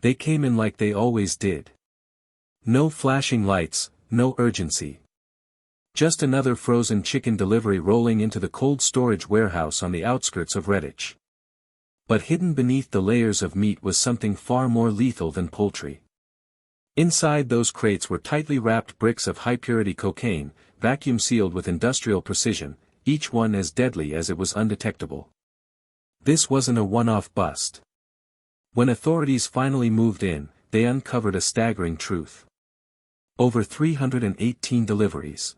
They came in like they always did. No flashing lights, no urgency. Just another frozen chicken delivery rolling into the cold storage warehouse on the outskirts of Redditch. But hidden beneath the layers of meat was something far more lethal than poultry. Inside those crates were tightly wrapped bricks of high-purity cocaine, vacuum-sealed with industrial precision, each one as deadly as it was undetectable. This wasn't a one-off bust. When authorities finally moved in, they uncovered a staggering truth. Over 318 deliveries.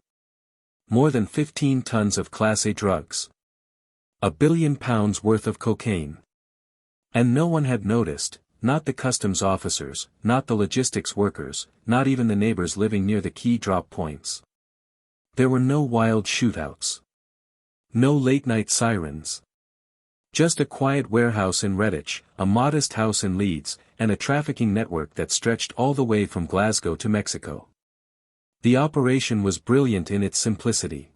More than 15 tons of Class A drugs. £1 billion worth of cocaine. And no one had noticed, not the customs officers, not the logistics workers, not even the neighbors living near the key drop points. There were no wild shootouts. No late-night sirens. Just a quiet warehouse in Redditch, a modest house in Leeds, and a trafficking network that stretched all the way from Glasgow to Mexico. The operation was brilliant in its simplicity.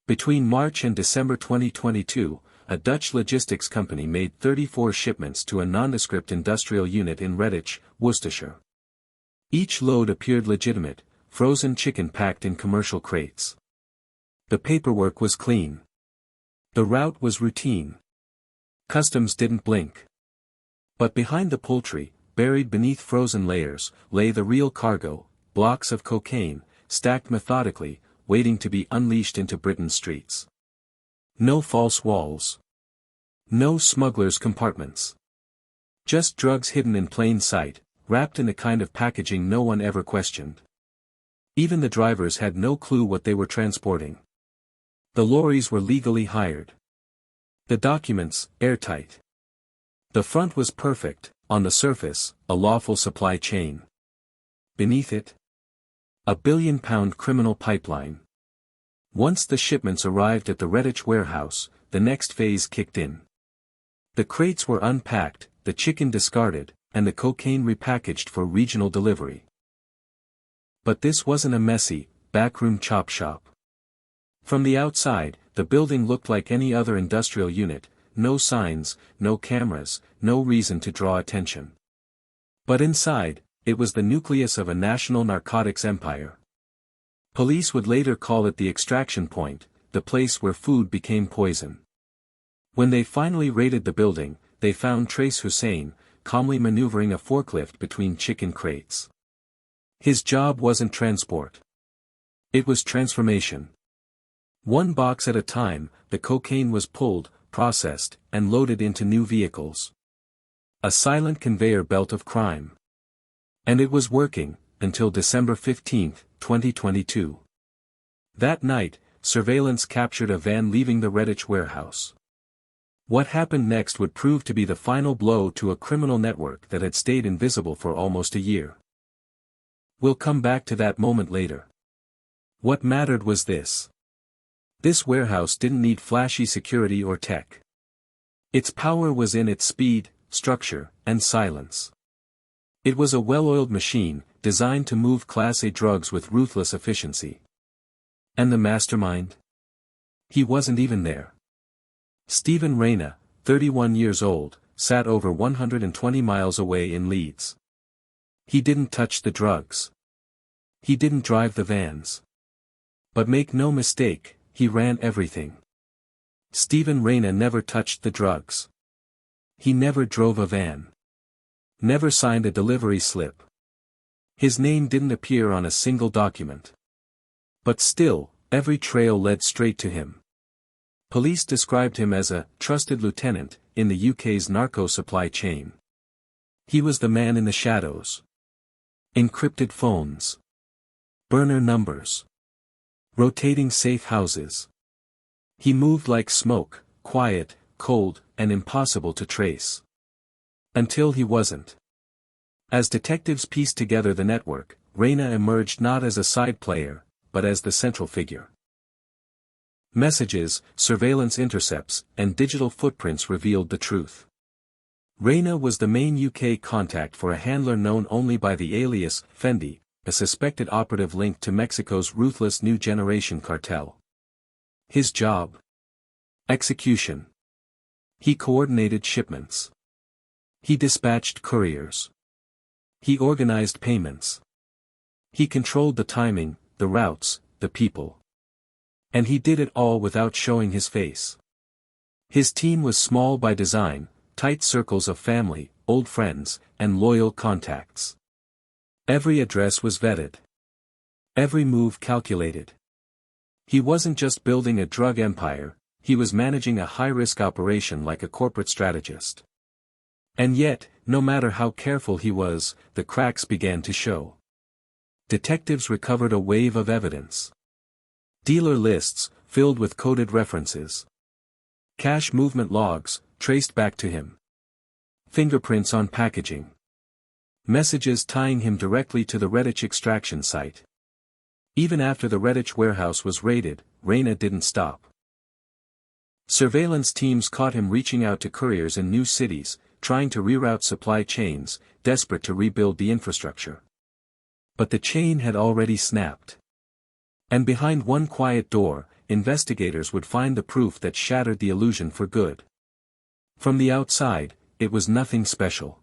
Between March and December 2022, a Dutch logistics company made 34 shipments to a nondescript industrial unit in Redditch, Worcestershire. Each load appeared legitimate, frozen chicken packed in commercial crates. The paperwork was clean. The route was routine. Customs didn't blink. But behind the poultry, buried beneath frozen layers, lay the real cargo, blocks of cocaine, stacked methodically, waiting to be unleashed into Britain's streets. No false walls. No smugglers' compartments. Just drugs hidden in plain sight, wrapped in a kind of packaging no one ever questioned. Even the drivers had no clue what they were transporting. The lorries were legally hired. The documents, airtight. The front was perfect, on the surface, a lawful supply chain. Beneath it, £1 billion criminal pipeline. Once the shipments arrived at the Redditch warehouse, the next phase kicked in. The crates were unpacked, the chicken discarded, and the cocaine repackaged for regional delivery. But this wasn't a messy, backroom chop shop. From the outside, the building looked like any other industrial unit, no signs, no cameras, no reason to draw attention. But inside, it was the nucleus of a national narcotics empire. Police would later call it the extraction point, the place where food became poison. When they finally raided the building, they found Trace Hussein, calmly maneuvering a forklift between chicken crates. His job wasn't transport. It was transformation. One box at a time, the cocaine was pulled, processed, and loaded into new vehicles. A silent conveyor belt of crime. And it was working, until December 15, 2022. That night, surveillance captured a van leaving the Redditch warehouse. What happened next would prove to be the final blow to a criminal network that had stayed invisible for almost a year. We'll come back to that moment later. What mattered was this. This warehouse didn't need flashy security or tech. Its power was in its speed, structure, and silence. It was a well-oiled machine, designed to move Class A drugs with ruthless efficiency. And the mastermind? He wasn't even there. Stephen Reyna, 31 years old, sat over 120 miles away in Leeds. He didn't touch the drugs. He didn't drive the vans. But make no mistake, he ran everything. Stephen Reyna never touched the drugs. He never drove a van. Never signed a delivery slip. His name didn't appear on a single document. But still, every trail led straight to him. Police described him as a trusted lieutenant in the UK's narco supply chain. He was the man in the shadows. Encrypted phones. Burner numbers. Rotating safe houses. He moved like smoke, quiet, cold, and impossible to trace. Until he wasn't. As detectives pieced together the network, Reyna emerged not as a side player, but as the central figure. Messages, surveillance intercepts, and digital footprints revealed the truth. Reyna was the main UK contact for a handler known only by the alias Fendi, a suspected operative linked to Mexico's ruthless new generation cartel. His job? Execution. He coordinated shipments. He dispatched couriers. He organized payments. He controlled the timing, the routes, the people. And he did it all without showing his face. His team was small by design, tight circles of family, old friends, and loyal contacts. Every address was vetted. Every move calculated. He wasn't just building a drug empire, he was managing a high-risk operation like a corporate strategist. And yet, no matter how careful he was, the cracks began to show. Detectives recovered a wave of evidence. Dealer lists, filled with coded references. Cash movement logs, traced back to him. Fingerprints on packaging. Messages tying him directly to the Redditch extraction site. Even after the Redditch warehouse was raided, Reyna didn't stop. Surveillance teams caught him reaching out to couriers in new cities, trying to reroute supply chains, desperate to rebuild the infrastructure. But the chain had already snapped. And behind one quiet door, investigators would find the proof that shattered the illusion for good. From the outside, it was nothing special.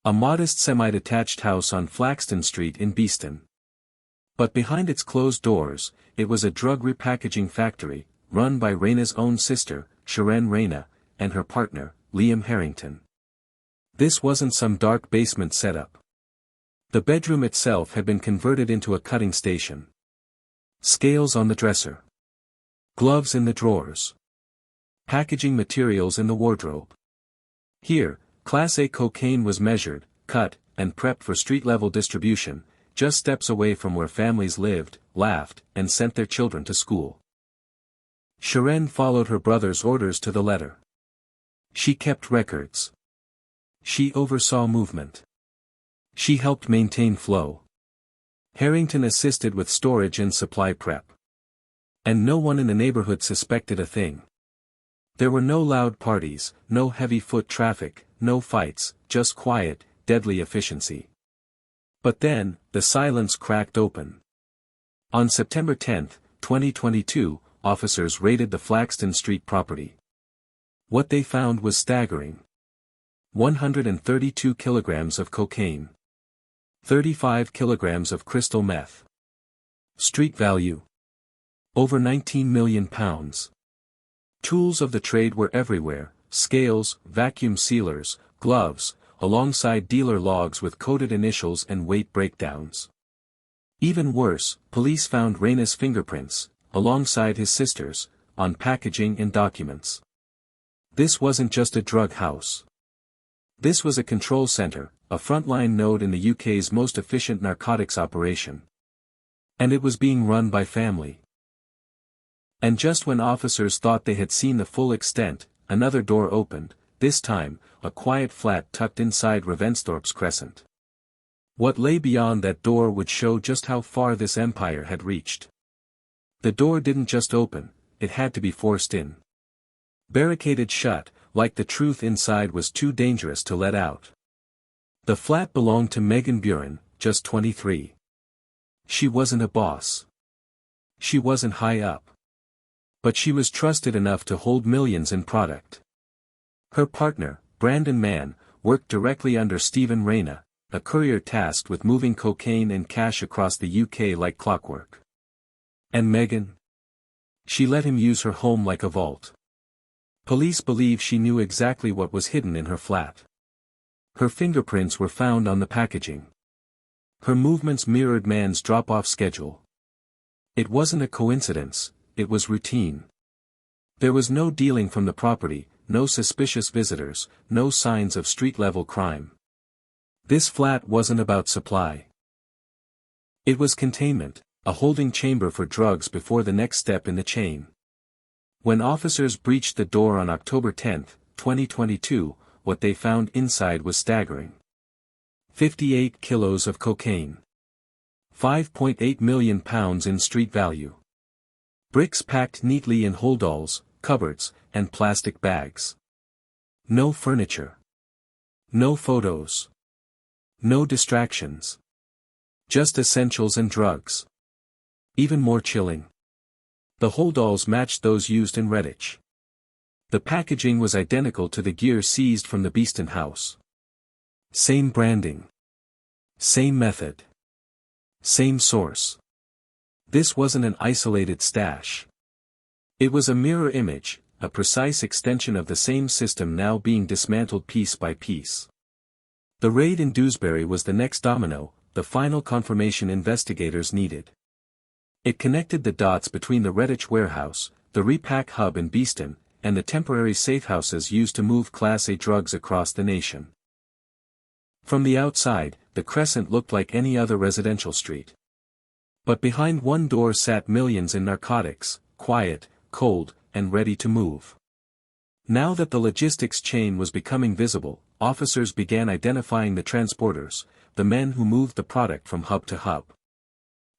A modest semi-detached house on Flaxton Street in Beeston. But behind its closed doors, it was a drug repackaging factory, run by Reyna's own sister, Sharon Reyna, and her partner, Liam Harrington. This wasn't some dark basement setup. The bedroom itself had been converted into a cutting station. Scales on the dresser. Gloves in the drawers. Packaging materials in the wardrobe. Here, Class A cocaine was measured, cut, and prepped for street-level distribution, just steps away from where families lived, laughed, and sent their children to school. Sharon followed her brother's orders to the letter. She kept records. She oversaw movement. She helped maintain flow. Harrington assisted with storage and supply prep. And no one in the neighborhood suspected a thing. There were no loud parties, no heavy foot traffic, no fights, just quiet, deadly efficiency. But then, the silence cracked open. On September 10, 2022, officers raided the Flaxton Street property. What they found was staggering. 132 kilograms of cocaine. 35 kilograms of crystal meth. Street value. Over £19 million. Tools of the trade were everywhere, scales, vacuum sealers, gloves, alongside dealer logs with coded initials and weight breakdowns. Even worse, police found Reyna's fingerprints, alongside his sister's, on packaging and documents. This wasn't just a drug house. This was a control center, a frontline node in the UK's most efficient narcotics operation. And it was being run by family. And just when officers thought they had seen the full extent, another door opened, this time, a quiet flat tucked inside Ravensthorpe's Crescent. What lay beyond that door would show just how far this empire had reached. The door didn't just open, it had to be forced in. Barricaded shut, like the truth inside was too dangerous to let out. The flat belonged to Megan Buren, just 23. She wasn't a boss. She wasn't high up. But she was trusted enough to hold millions in product. Her partner, Brandon Mann, worked directly under Stephen Reyna, a courier tasked with moving cocaine and cash across the UK like clockwork. And Megan? She let him use her home like a vault. Police believe she knew exactly what was hidden in her flat. Her fingerprints were found on the packaging. Her movements mirrored Mann's drop-off schedule. It wasn't a coincidence, it was routine. There was no dealing from the property, no suspicious visitors, no signs of street-level crime. This flat wasn't about supply. It was containment, a holding chamber for drugs before the next step in the chain. When officers breached the door on October 10, 2022, what they found inside was staggering. 58 kilos of cocaine. £5.8 million in street value. Bricks packed neatly in holdalls, cupboards, and plastic bags. No furniture. No photos. No distractions. Just essentials and drugs. Even more chilling. The holdalls matched those used in Redditch. The packaging was identical to the gear seized from the Beeston house. Same branding. Same method. Same source. This wasn't an isolated stash. It was a mirror image, a precise extension of the same system now being dismantled piece by piece. The raid in Dewsbury was the next domino, the final confirmation investigators needed. It connected the dots between the Redditch warehouse, the repack hub in Beeston, and the temporary safehouses used to move Class A drugs across the nation. From the outside, the Crescent looked like any other residential street. But behind one door sat millions in narcotics, quiet, cold, and ready to move. Now that the logistics chain was becoming visible, officers began identifying the transporters, the men who moved the product from hub to hub.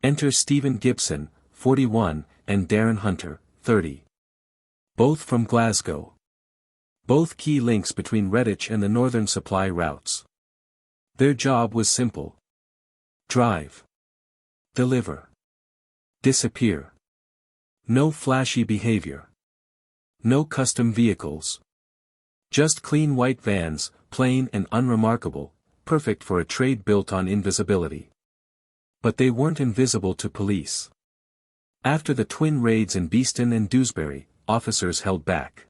Enter Stephen Gibson, 41, and Darren Hunter, 30. Both from Glasgow. Both key links between Redditch and the northern supply routes. Their job was simple. Drive. Deliver. Disappear. No flashy behavior. No custom vehicles. Just clean white vans, plain and unremarkable, perfect for a trade built on invisibility. But they weren't invisible to police. After the twin raids in Beeston and Dewsbury, officers held back.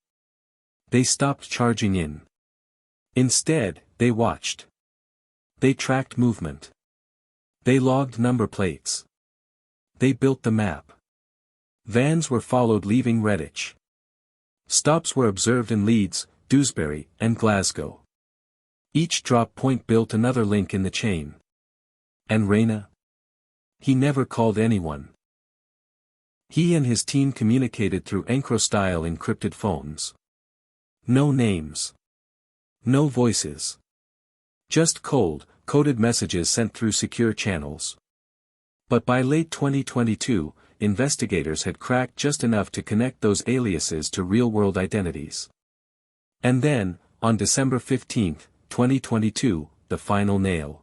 They stopped charging in. Instead, they watched. They tracked movement. They logged number plates. They built the map. Vans were followed leaving Redditch. Stops were observed in Leeds, Dewsbury, and Glasgow. Each drop point built another link in the chain. And Reyna? He never called anyone. He and his team communicated through Encro-style encrypted phones. No names. No voices. Just cold, coded messages sent through secure channels. But by late 2022, investigators had cracked just enough to connect those aliases to real-world identities. And then, on December 15, 2022, the final nail.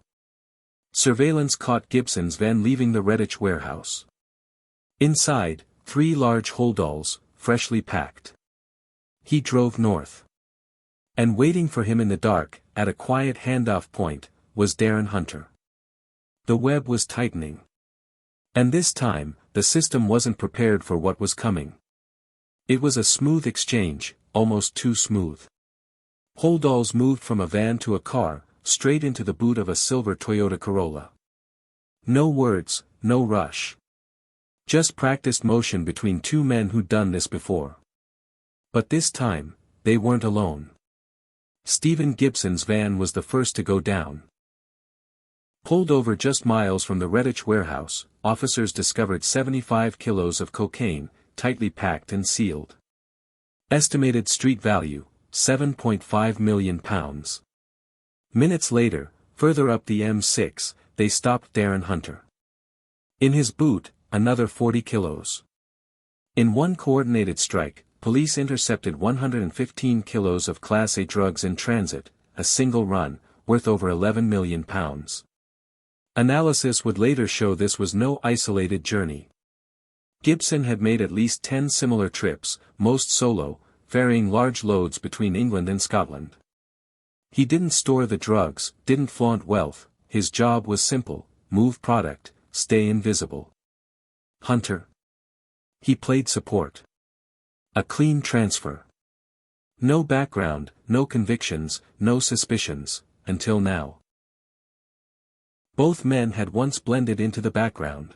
Surveillance caught Gibson's van leaving the Redditch warehouse. Inside, 3 large holdalls, freshly packed. He drove north. And waiting for him in the dark, at a quiet handoff point, was Darren Hunter. The web was tightening. And this time, the system wasn't prepared for what was coming. It was a smooth exchange, almost too smooth. Holdalls moved from a van to a car, straight into the boot of a silver Toyota Corolla. No words, no rush. Just practiced motion between 2 men who'd done this before. But this time, they weren't alone. Stephen Gibson's van was the first to go down. Pulled over just miles from the Redditch warehouse, officers discovered 75 kilos of cocaine, tightly packed and sealed. Estimated street value, £7.5 million. Minutes later, further up the M6, they stopped Darren Hunter. In his boot, another 40 kilos. In one coordinated strike, police intercepted 115 kilos of Class A drugs in transit, a single run, worth over £11 million. Analysis would later show this was no isolated journey. Gibson had made at least 10 similar trips, most solo, ferrying large loads between England and Scotland. He didn't store the drugs, didn't flaunt wealth, his job was simple: move product, stay invisible. Hunter. He played support. A clean transfer. No background, no convictions, no suspicions, until now. Both men had once blended into the background.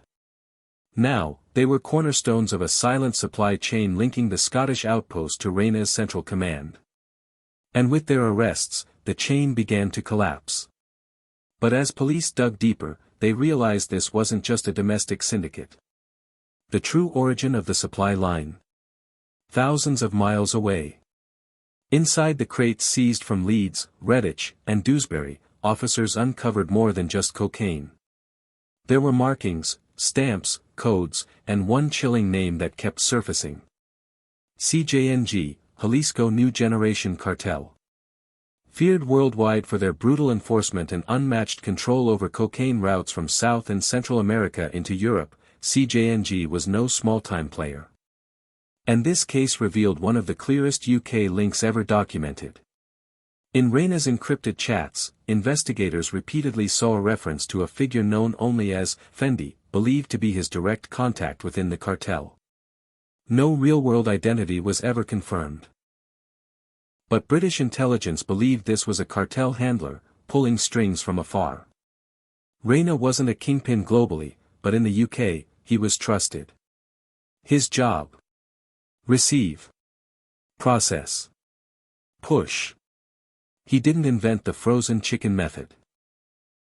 Now, they were cornerstones of a silent supply chain linking the Scottish outpost to Reyna's central command. And with their arrests, the chain began to collapse. But as police dug deeper, they realized this wasn't just a domestic syndicate. The true origin of the supply line. Thousands of miles away. Inside the crates seized from Leeds, Redditch, and Dewsbury, officers uncovered more than just cocaine. There were markings, stamps, codes, and one chilling name that kept surfacing. CJNG, Jalisco New Generation Cartel. Feared worldwide for their brutal enforcement and unmatched control over cocaine routes from South and Central America into Europe, CJNG was no small-time player. And this case revealed one of the clearest UK links ever documented. In Reyna's encrypted chats, investigators repeatedly saw a reference to a figure known only as Fendi, believed to be his direct contact within the cartel. No real-world identity was ever confirmed. But British intelligence believed this was a cartel handler, pulling strings from afar. Reyna wasn't a kingpin globally, but in the UK, he was trusted. His job: receive, process, push. He didn't invent the frozen chicken method.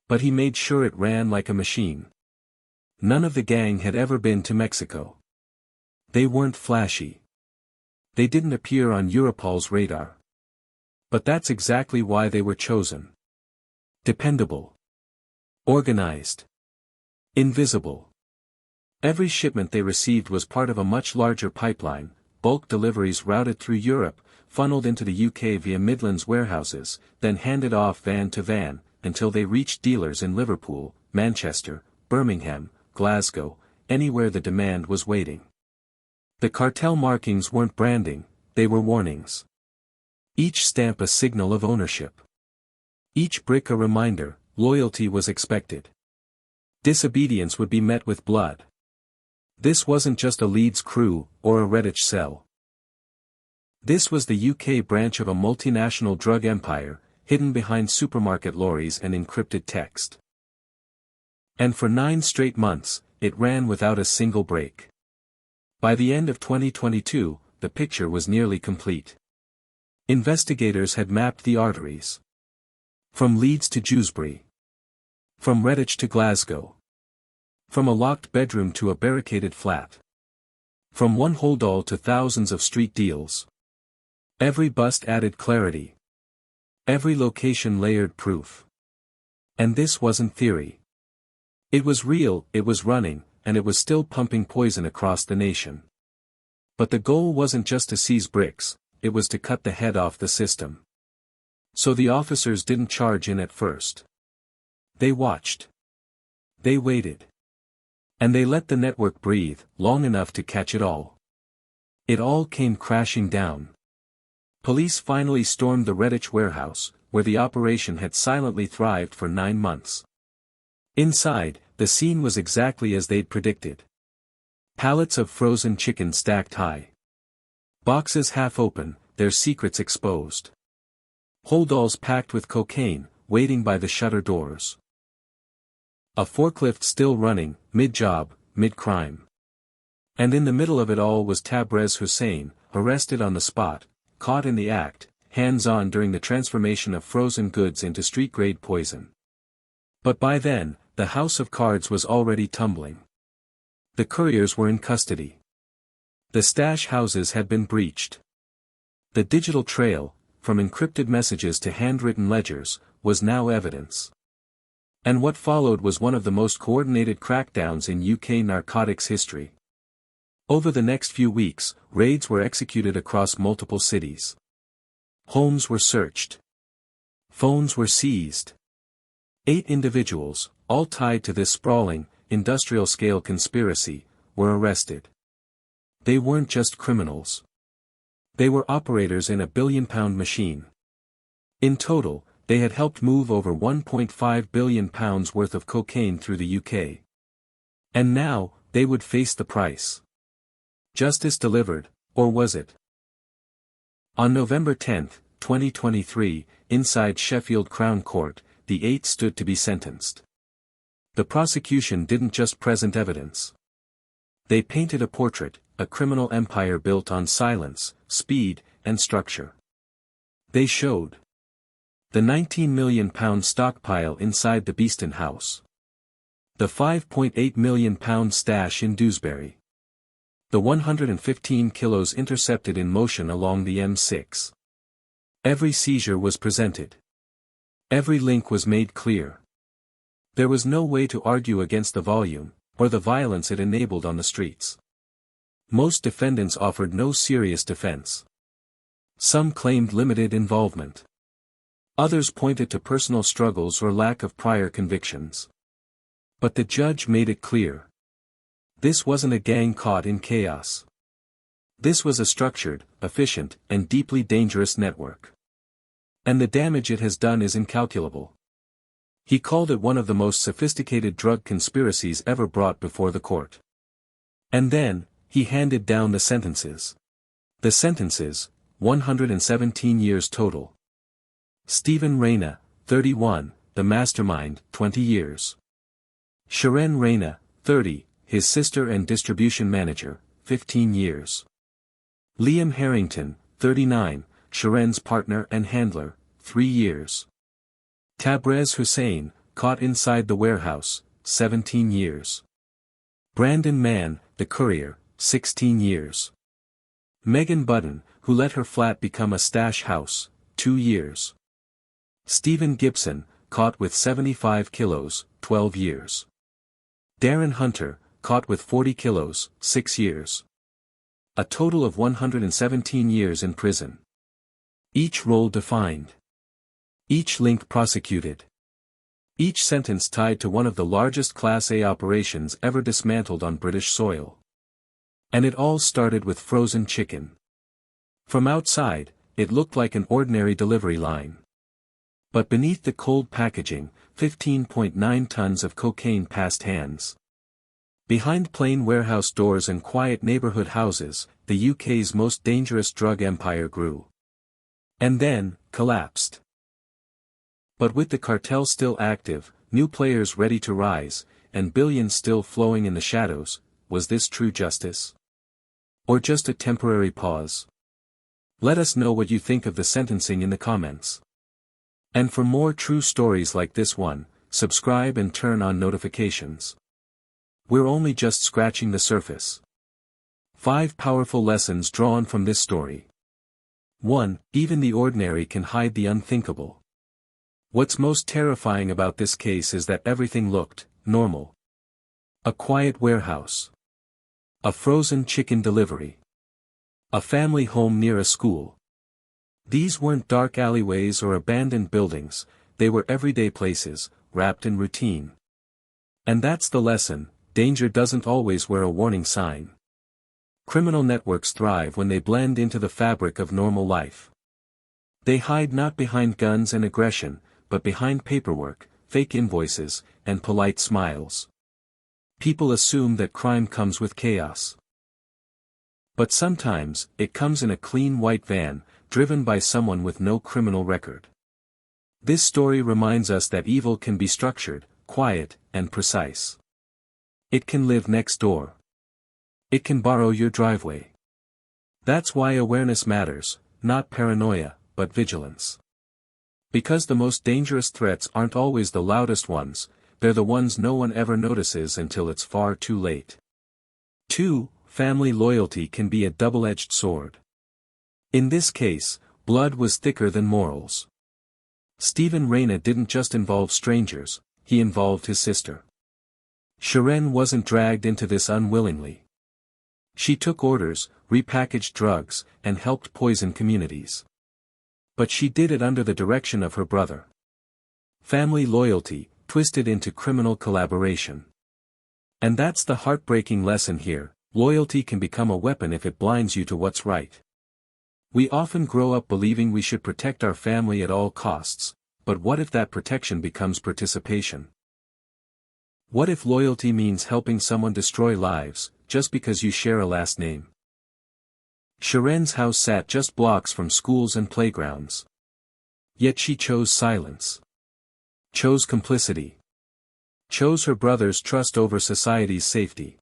But he made sure it ran like a machine. None of the gang had ever been to Mexico. They weren't flashy. They didn't appear on Europol's radar. But that's exactly why they were chosen. Dependable. Organized. Invisible. Every shipment they received was part of a much larger pipeline, bulk deliveries routed through Europe, funneled into the UK via Midlands warehouses, then handed off van to van, until they reached dealers in Liverpool, Manchester, Birmingham, Glasgow, anywhere the demand was waiting. The cartel markings weren't branding, they were warnings. Each stamp a signal of ownership. Each brick a reminder, loyalty was expected. Disobedience would be met with blood. This wasn't just a Leeds crew, or a Redditch cell. This was the UK branch of a multinational drug empire, hidden behind supermarket lorries and encrypted text. And for 9 straight months, it ran without a single break. By the end of 2022, the picture was nearly complete. Investigators had mapped the arteries. From Leeds to Dewsbury. From Redditch to Glasgow. From a locked bedroom to a barricaded flat. From one holdall to thousands of street deals. Every bust added clarity. Every location layered proof. And this wasn't theory. It was real, it was running, and it was still pumping poison across the nation. But the goal wasn't just to seize bricks, it was to cut the head off the system. So the officers didn't charge in at first. They watched. They waited. And they let the network breathe, long enough to catch it all. It all came crashing down. Police finally stormed the Redditch warehouse, where the operation had silently thrived for 9 months. Inside, the scene was exactly as they'd predicted. Pallets of frozen chicken stacked high. Boxes half open, their secrets exposed. Holdalls packed with cocaine, waiting by the shutter doors. A forklift still running, mid-job, mid-crime. And in the middle of it all was Tabrez Hussein, arrested on the spot, caught in the act, hands-on during the transformation of frozen goods into street-grade poison. But by then, the house of cards was already tumbling. The couriers were in custody. The stash houses had been breached. The digital trail, from encrypted messages to handwritten ledgers, was now evidence. And what followed was one of the most coordinated crackdowns in UK narcotics history. Over the next few weeks, raids were executed across multiple cities. Homes were searched. Phones were seized. 8 individuals, all tied to this sprawling, industrial-scale conspiracy, were arrested. They weren't just criminals. They were operators in a billion-pound machine. In total, they had helped move over £1.5 billion worth of cocaine through the UK. And now, they would face the price. Justice delivered, or was it? On November 10, 2023, inside Sheffield Crown Court, the 8 stood to be sentenced. The prosecution didn't just present evidence. They painted a portrait, a criminal empire built on silence, speed, and structure. They showed the £19 million stockpile inside the Beeston house. The £5.8 million stash in Dewsbury. The 115 kilos intercepted in motion along the M6. Every seizure was presented. Every link was made clear. There was no way to argue against the volume, or the violence it enabled on the streets. Most defendants offered no serious defense. Some claimed limited involvement. Others pointed to personal struggles or lack of prior convictions. But the judge made it clear. This wasn't a gang caught in chaos. This was a structured, efficient, and deeply dangerous network. And the damage it has done is incalculable. He called it one of the most sophisticated drug conspiracies ever brought before the court. And then, he handed down the sentences. The sentences, 117 years total. Stephen Reyna, 31, the mastermind, 20 years. Sharon Reyna, 30, his sister and distribution manager, 15 years. Liam Harrington, 39, Sharon's partner and handler, 3 years. Tabrez Hussain, caught inside the warehouse, 17 years. Brandon Mann, the courier, 16 years. Megan Button, who let her flat become a stash house, 2 years. Stephen Gibson, caught with 75 kilos, 12 years. Darren Hunter, caught with 40 kilos, 6 years. A total of 117 years in prison. Each role defined. Each link prosecuted. Each sentence tied to one of the largest Class A operations ever dismantled on British soil. And it all started with frozen chicken. From outside, it looked like an ordinary delivery line. But beneath the cold packaging, 15.9 tons of cocaine passed hands. Behind plain warehouse doors and quiet neighborhood houses, the UK's most dangerous drug empire grew. And then, collapsed. But with the cartel still active, new players ready to rise, and billions still flowing in the shadows, was this true justice? Or just a temporary pause? Let us know what you think of the sentencing in the comments. And for more true stories like this one, subscribe and turn on notifications. We're only just scratching the surface. 5 powerful lessons drawn from this story. 1. Even the ordinary can hide the unthinkable. What's most terrifying about this case is that everything looked normal. A quiet warehouse. A frozen chicken delivery. A family home near a school. These weren't dark alleyways or abandoned buildings, they were everyday places, wrapped in routine. And that's the lesson: danger doesn't always wear a warning sign. Criminal networks thrive when they blend into the fabric of normal life. They hide not behind guns and aggression, but behind paperwork, fake invoices, and polite smiles. People assume that crime comes with chaos. But sometimes, it comes in a clean white van, driven by someone with no criminal record. This story reminds us that evil can be structured, quiet, and precise. It can live next door. It can borrow your driveway. That's why awareness matters, not paranoia, but vigilance. Because the most dangerous threats aren't always the loudest ones, they're the ones no one ever notices until it's far too late. 2. Family loyalty can be a double-edged sword. In this case, blood was thicker than morals. Stephen Reyna didn't just involve strangers, he involved his sister. Sharon wasn't dragged into this unwillingly. She took orders, repackaged drugs, and helped poison communities. But she did it under the direction of her brother. Family loyalty, twisted into criminal collaboration. And that's the heartbreaking lesson here: loyalty can become a weapon if it blinds you to what's right. We often grow up believing we should protect our family at all costs, but what if that protection becomes participation? What if loyalty means helping someone destroy lives, just because you share a last name? Sharon's house sat just blocks from schools and playgrounds. Yet she chose silence. Chose complicity. Chose her brother's trust over society's safety.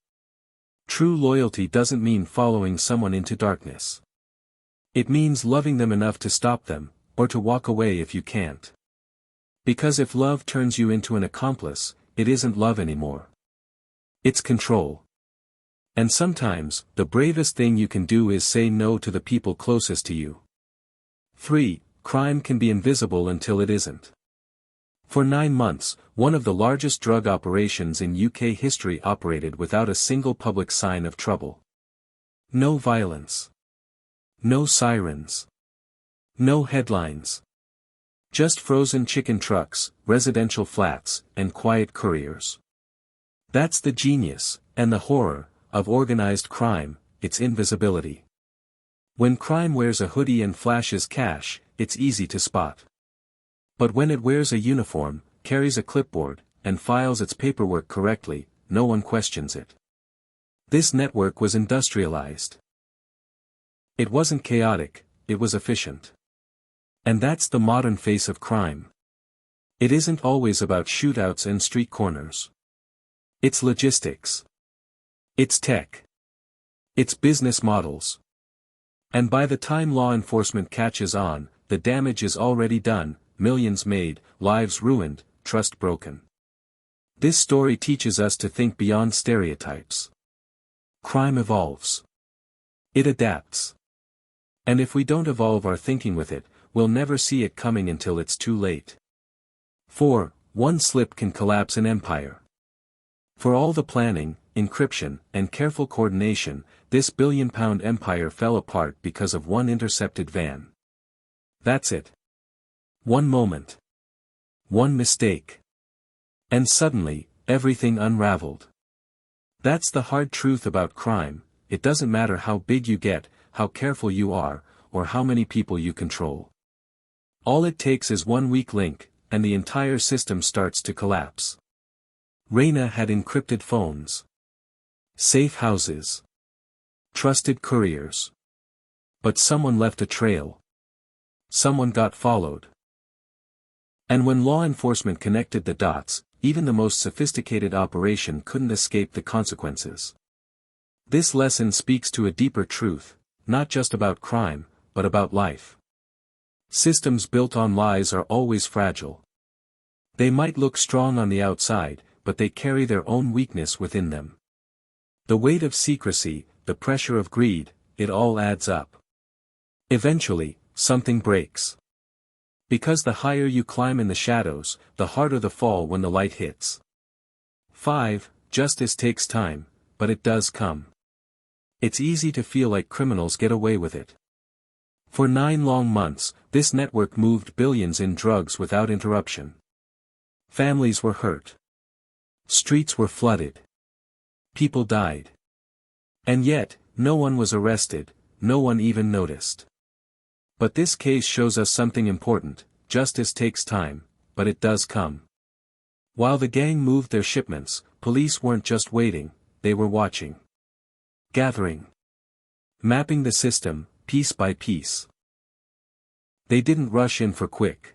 True loyalty doesn't mean following someone into darkness. It means loving them enough to stop them, or to walk away if you can't. Because if love turns you into an accomplice, it isn't love anymore. It's control. And sometimes, the bravest thing you can do is say no to the people closest to you. 3. Crime can be invisible until it isn't. For 9 months, one of the largest drug operations in UK history operated without a single public sign of trouble. No violence. No sirens. No headlines. Just frozen chicken trucks, residential flats, and quiet couriers. That's the genius, and the horror, of organized crime, its invisibility. When crime wears a hoodie and flashes cash, it's easy to spot. But when it wears a uniform, carries a clipboard, and files its paperwork correctly, no one questions it. This network was industrialized. It wasn't chaotic, it was efficient. And that's the modern face of crime. It isn't always about shootouts and street corners. It's logistics. It's tech. It's business models. And by the time law enforcement catches on, the damage is already done, millions made, lives ruined, trust broken. This story teaches us to think beyond stereotypes. Crime evolves. It adapts. And if we don't evolve our thinking with it, we'll never see it coming until it's too late. 4. One slip can collapse an empire. For all the planning, encryption, and careful coordination, this billion-pound empire fell apart because of one intercepted van. That's it. One moment. One mistake. And suddenly, everything unraveled. That's the hard truth about crime. It doesn't matter how big you get, how careful you are, or how many people you control. All it takes is one weak link, and the entire system starts to collapse. Reina had encrypted phones. Safe houses. Trusted couriers. But someone left a trail. Someone got followed. And when law enforcement connected the dots, even the most sophisticated operation couldn't escape the consequences. This lesson speaks to a deeper truth, not just about crime, but about life. Systems built on lies are always fragile. They might look strong on the outside, but they carry their own weakness within them. The weight of secrecy, the pressure of greed, it all adds up. Eventually, something breaks. Because the higher you climb in the shadows, the harder the fall when the light hits. 5. Justice takes time, but it does come. It's easy to feel like criminals get away with it. For 9 long months, this network moved billions in drugs without interruption. Families were hurt. Streets were flooded. People died. And yet, no one was arrested, no one even noticed. But this case shows us something important: justice takes time, but it does come. While the gang moved their shipments, police weren't just waiting, they were watching. Gathering. Mapping the system, piece by piece. They didn't rush in for quick